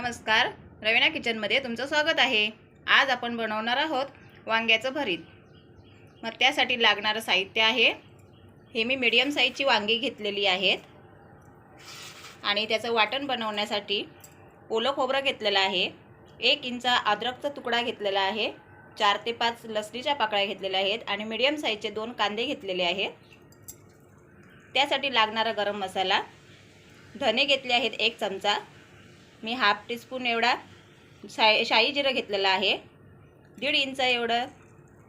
नमस्कार, रवीना किचनमध्ये तुमचं स्वागत आहे। आज आपण बनवणार आहोत वांग्याचं भरीत। मग त्यासाठी लागणारं साहित्य आहे, हे मी मीडियम साईजची वांगी घेतलेली आहेत आणि त्याचं वाटण बनवण्यासाठी ओलं खोबरं घेतलेलं आहे, 1 इंच अद्रकचा तुकडा घेतलेला आहे, 4 ते 5 लसणीच्या पाकळ्या घेतलेल्या आहेत आणि मीडियम साईजचे 2 कांदे घेतलेले आहेत। त्यासाठी लागणारा गरम मसाला, धने घेतले आहेत 1 चमचा, मी हाफ टीस्पून एवढा शाई जिरं घेतलेला आहे, 1.5 इंच एवढं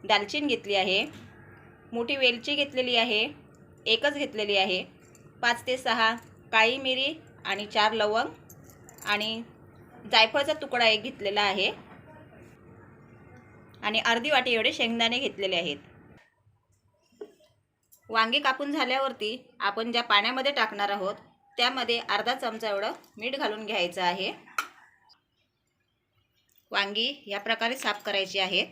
दालचिनी घेतली आहे, मोठी वेलची घेतलेली आहे, एकच घेतलेली आहे, 5 ते 6 काळी मिरी आणि 4 लवंग आणि जायफळचा तुकडा 1 घेतलेला आहे आणि अर्धी वाटी एवढे शेंगदाणे घेतलेले आहेत। वांगी कापून झाल्यावरती आपण ज्या पाण्यामध्ये टाकणार आहोत त्यामध्ये अर्धा चमचा एवढं मीठ घालून घ्यायचं आहे। वांगी या प्रकारे साफ करायची आहेत।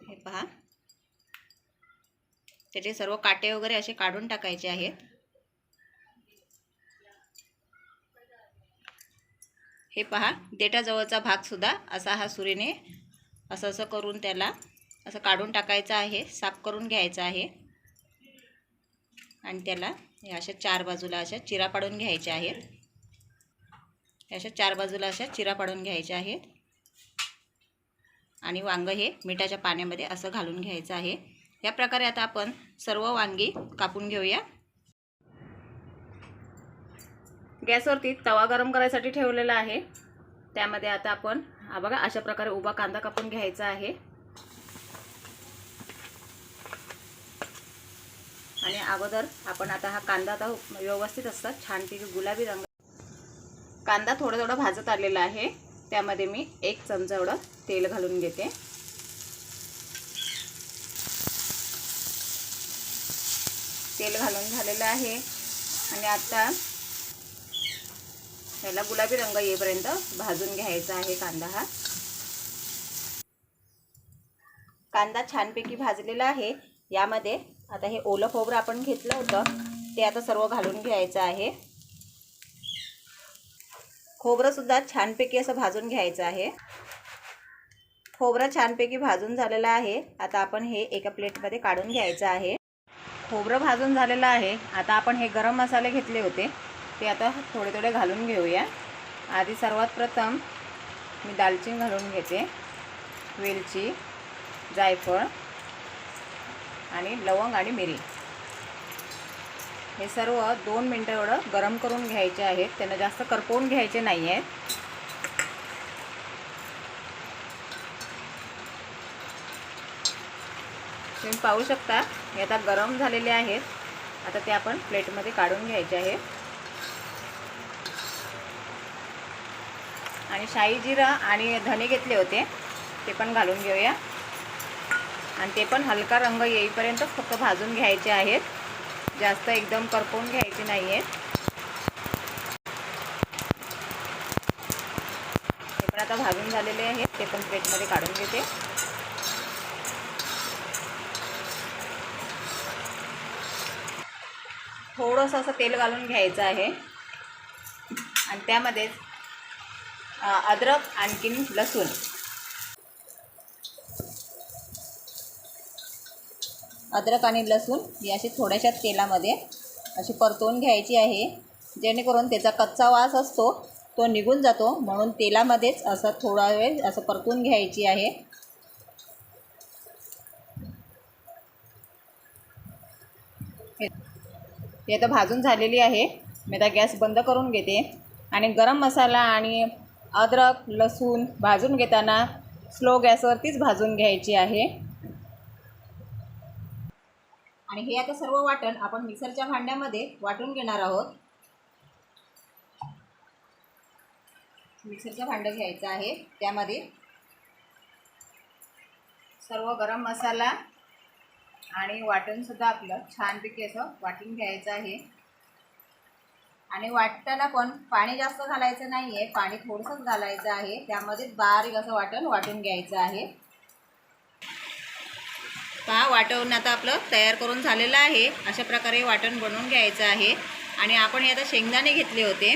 हे पहा, त्याचे सर्व काटे वगैरे असे काढून टाकायचे आहेत। हे पहा, देठाजवळचा भाग सुद्धा असा हा सुरीने असं करून त्याला असं काढून टाकायचं आहे, साफ करून घ्यायचं आहे आणि त्याला या अशा 4 बाजूला अशा चिरा पाडून घ्यायच्या आहेत। अशा 4 बाजूला अशा चिरा पाडून घ्यायच्या आहेत आणि वांग हे मिठाच्या पाण्यामध्ये असं घालून घ्यायचं आहे। या प्रकारे आता आपण सर्व वांगी कापून घेऊया। गॅसवरती तवा गरम करायसाठी ठेवलेला आहे, त्यामध्ये आता आपण बघा अशा प्रकारे उभा कांदा कापून घ्यायचा आहे आणि अगोदर आपण आता हा कांदा आता व्यवस्थित असं छानपैकी गुलाबी रंग कांदा थोडा भाजत आलेला आहे, त्यामध्ये मी 1 चमचा एवढं तेल घालून घेते। तेल घालून झालेलं आहे आणि आता याला गुलाबी रंग येईपर्यंत भाजून घ्यायचा आहे कांदा। हा कांदा छानपैकी भाजलेला आहे। यामध्ये आता हे ओलं खोबरं आपण घेतलं होतं ते आता सर्व घालून घ्यायचं आहे। खोबरं सुद्धा छानपैकी असं भाजून घ्यायचं आहे। खोबरं छानपैकी भाजून झालेलं आहे, आता आपण हे एका प्लेटमध्ये काढून घ्यायचं आहे। खोबरं भाजून झालेलं आहे, आता आपण हे गरम मसाले घेतले होते ते आता थोडे घालून घेऊया। आधी सर्वात प्रथम मी दालचिनी घालून घेते, वेलची, जायफळ आणि लवंग आणि मिरी, हे सर्व 2 मिनिटं एवढं गरम करून घ्यायचे आहेत, त्यांना जास्त करपवून घ्यायचे नाही आहेत। तुम्ही पाहू शकता हे आता गरम झालेले आहेत, आता ते आपण प्लेटमध्ये काढून घ्यायचे आहे आणि शाई जिरं आणि धने घेतले होते ते पण घालून घेऊया आणि ते पण हलका रंग येईपर्यंत फक्त भाजून घ्यायचे आहेत, जास्त एकदम करपवून घ्यायचे नाही आहेत। ते पण आता भाजून झालेले आहेत, ते पण प्लेटमध्ये काढून घेते। थोडंसं असं तेल घालून घ्यायचं आहे आणि त्यामध्ये अद्रक आणखीन लसूण, अद्रक आणि लसूण ही अशी थोड्याशा तेलामध्ये अशी परतवून घ्यायची आहे, जेणेकरून त्याचा कच्चा वास असतो तो निघून जातो, म्हणून तेलामध्येच असं थोडा वेळ असं परतवून घ्यायची आहे। हे आता भाजून झालेली आहे, मी आता गॅस बंद करून घेते आणि गरम मसाला आणि अद्रक लसूण भाजून घेताना स्लो गॅसवरतीच भाजून घ्यायची आहे आणि हे आता सर्व वाटण आपण मिक्सरच्या भांड्यामध्ये वाटून घेणार आहोत। मिक्सरचं भांडं घ्यायचं आहे, त्यामध्ये सर्व गरम मसाला आणि वाटण सुद्धा आपलं छानपैकी असं वाटून घ्यायचं आहे आणि वाटताना पण पाणी जास्त घालायचं नाही आहे, पाणी थोडंसंच घालायचं आहे, त्यामध्ये बारीक असं वाटण वाटून घ्यायचं आहे। पहा वाटण आता आपलं तयार करून झालेलं आहे। अशा प्रकारे वाटण बनवून घ्यायचं आहे। आणि आपण हे आता शेंगदाणे घेतले होते,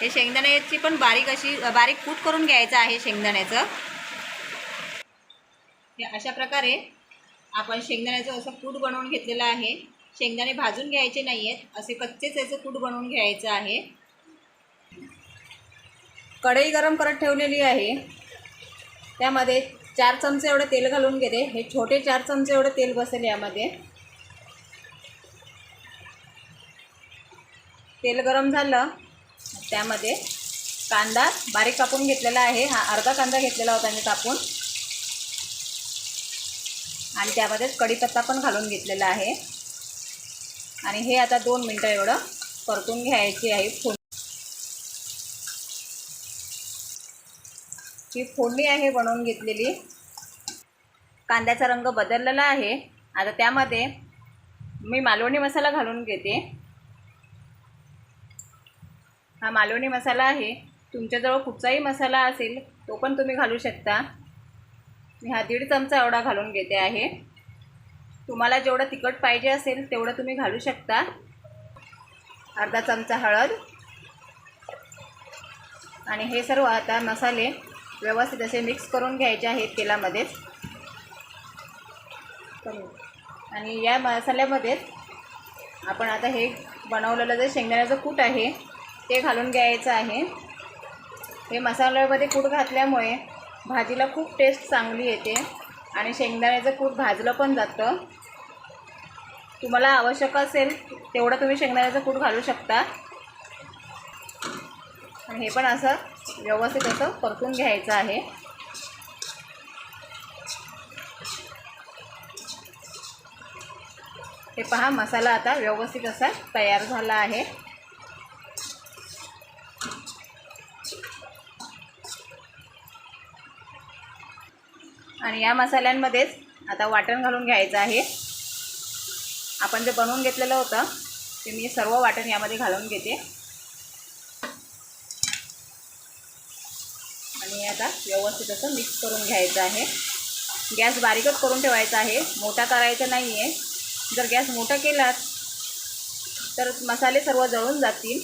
हे शेंगदाण्याची पण बारीक कूट करून घ्यायचं आहे शेंगदाण्याचं। अशा प्रकारे आपण शेंगदाण्याचं असं कूट बनवून घेतलेलं आहे। शेंगदाणे भाजून घ्यायचे नाही आहेत, असे कच्चेच याचं कूट बनवून घ्यायचं आहे। कढई गरम करत ठेवलेली आहे, त्यामध्ये 4 चमचे एवढे तेल घालून घेते। हे छोटे 4 चमचे एवढे तेल बसेल यामध्ये। तेल गरम झालं, त्यामध्ये कांदा बारीक कापून घेतलेला आहे। हा अर्धा कांदा घेतलेला होता मी कापून, आणि त्यामध्येच कढीपत्ता पण घालून घेतलेला आहे। आणि हे आता 2 मिनटं एवढं परतून घ्यायची आहे। ही फोडणी आहे बनवून घेतलेली। कांद्याचा रंग बदललेला आहे, आता त्यामध्ये मी मालवणी मसाला घालून घेते। हा मालवणी मसाला आहे, तुमच्याजवळ कुठचाही मसाला असेल तो पण तुम्ही घालू शकता। मी हा 1.5 चमचा एवढा घालून घेते आहे। तुम्हाला जेवढं तिखट पाहिजे असेल तेवढं तुम्ही घालू शकता। अर्धा चमचा हळद, आणि हे सर्व आता मसाले व्यवस्थित असे मिक्स करून घ्यायचे आहेत तेलामध्येच। आणि या मसाल्यामध्येच आपण आता हे बनवलेलं जे शेंगदाण्याचं कूट आहे ते घालून घ्यायचं आहे। हे मसाल्यामध्ये कूट घातल्यामुळे भाजीला खूप टेस्ट चांगली येते, आणि शेंगदाण्याचं कूट भाजलं पण जातं। तुम्हाला आवश्यक असेल तेवढं तुम्ही शेंगदाण्याचं कूट घालू शकता। आणि हे पण असं व्यवस्थित असं परतून घ्यायचं आहे। हे पहा, मसाला आता व्यवस्थित असा तयार झाला आहे। आणि या मसाल्यांमध्येच आता वाटण घालून घ्यायचं आहे। आपण जे बनवून घेतलेलं होतं ते मी सर्व वाटण यामध्ये घालून घेते। आणि आता व्यवस्थित असं मिक्स करून घ्यायचं आहे। गॅस बारीकच करून ठेवायचा आहे, मोठा करायचा नाही आहे। जर गॅस मोठा केलात तर मसाले सर्व जळून जातील।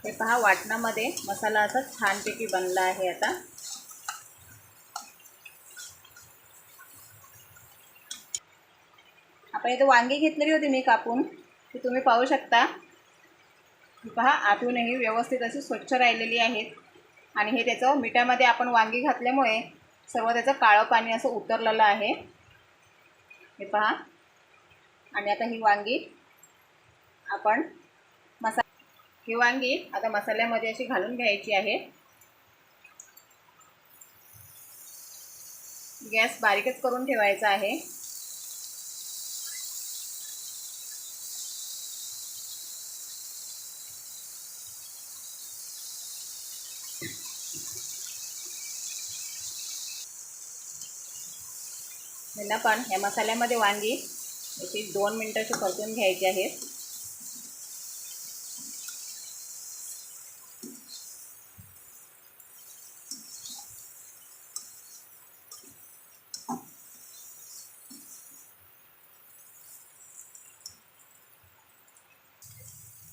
हे पहा, वाटणामध्ये मसाला असा छानपैकी बनला आहे। आता आपण इथे वांगी घेतलेली होती मी कापून, ती तुम्ही पाहू शकता। पहा, आतूनही व्यवस्थित अशी स्वच्छ राहिलेली आहेत। आणि हे त्याचं मिठामध्ये आपण वांगी घातल्यामुळे सर्व त्याचं काळं पाणी असं उतरलेलं आहे, हे पहा। आणि आता ही वांगी आपण ही वांगी आता मसाल्यामध्ये अशी घालून घ्यायची आहे। गॅस बारीकच करून ठेवायचा आहे। यांना पण या मसाल्यामध्ये वांगी अशी 2 मिनिटाची परतून घ्यायची आहेत।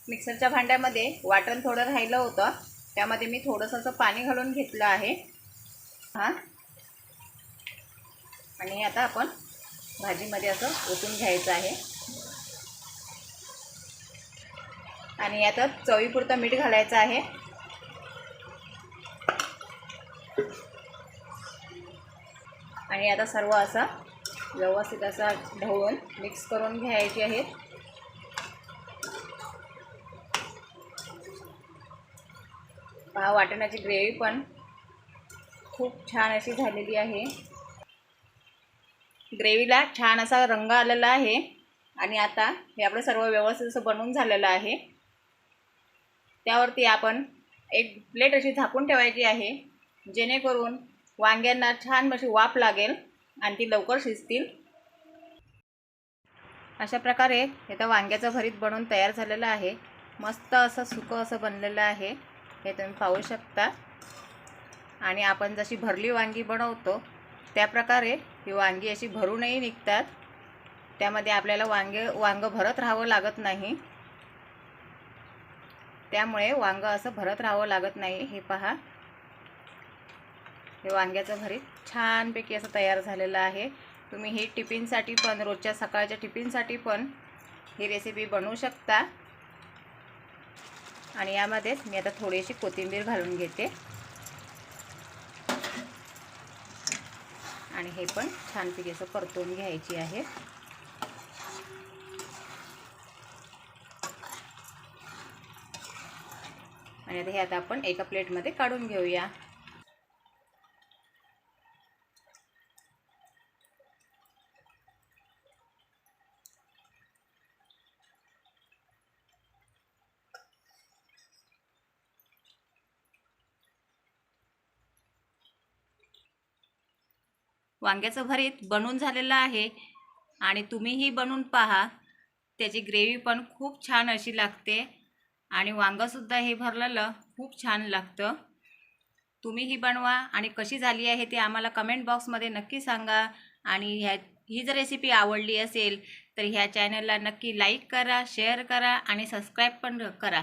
मिक्सरच्या भांड्यामध्ये वाटण थोडं राहिलं होतं, त्यामध्ये मी थोडंसं असं पाणी घालून घेतलं आहे। आणि आता आपण भाजीमध्ये असं ओतून घ्यायचं आहे। आणि यात चवीपुरतं मीठ घालायचं आहे। आणि आता सर्व असं व्यवस्थित असं ढवळून मिक्स करून घ्यायचे आहे। पहा, वाटणाची ग्रेव्ही पण खूप छान अशी झालेली आहे। ग्रेव्हीला छान असा रंग आलेला आहे। आणि आता हे आपलं सर्व व्यवस्थित असं बनवून झालेलं आहे। त्यावरती आपण एक प्लेट अशी झाकून ठेवायची आहे, जेणेकरून वांग्यांना छान अशी वाफ लागेल आणि ती लवकर शिजतील। अशा प्रकारे हे तर वांग्याचं भरीत बनवून तयार झालेलं आहे। मस्त असं सुकं असं बनलेलं आहे, हे तुम्ही पाहू शकता। आणि आपण जशी भरली वांगी बनवतो त्या प्रकारे ही वांगी अशी भरूनही निघतात. त्यामध्ये आपल्याला वांग भरत राहावं लागत नाही. त्यामुळे वांग असं भरत राहावं लागत नाही. हे पहा, हे वांग्याचं भरीत छानपैकी असं तयार झालेलं आहे. तुम्ही ही टिफिनसाठी पण, रोजच्या सकाळच्या टिफिनसाठी पण ही रेसिपी बनवू शकता. आणि यामध्येच मी आता थोडीशी कोथिंबीर घालून घेते आणि हे पण छानपैकी असं परतवून घ्यायची आहे. आणि आता हे आपण एका प्लेटमध्ये काढून घेऊया. वांग्याचं भरीत बनून झालेलं आहे आणि तुम्हीही बनवून पहा. त्याची ग्रेव्ही पण खूप छान अशी लागते आणि वांगंसुद्धा हे भरलेलं खूप छान लागतं. तुम्हीही बनवा आणि कशी झाली आहे ते आम्हाला कमेंट बॉक्समध्ये नक्की सांगा. आणि ही जर रेसिपी आवडली असेल तर ह्या चॅनलला नक्की लाईक करा, शेअर करा आणि सबस्क्राईब पण करा.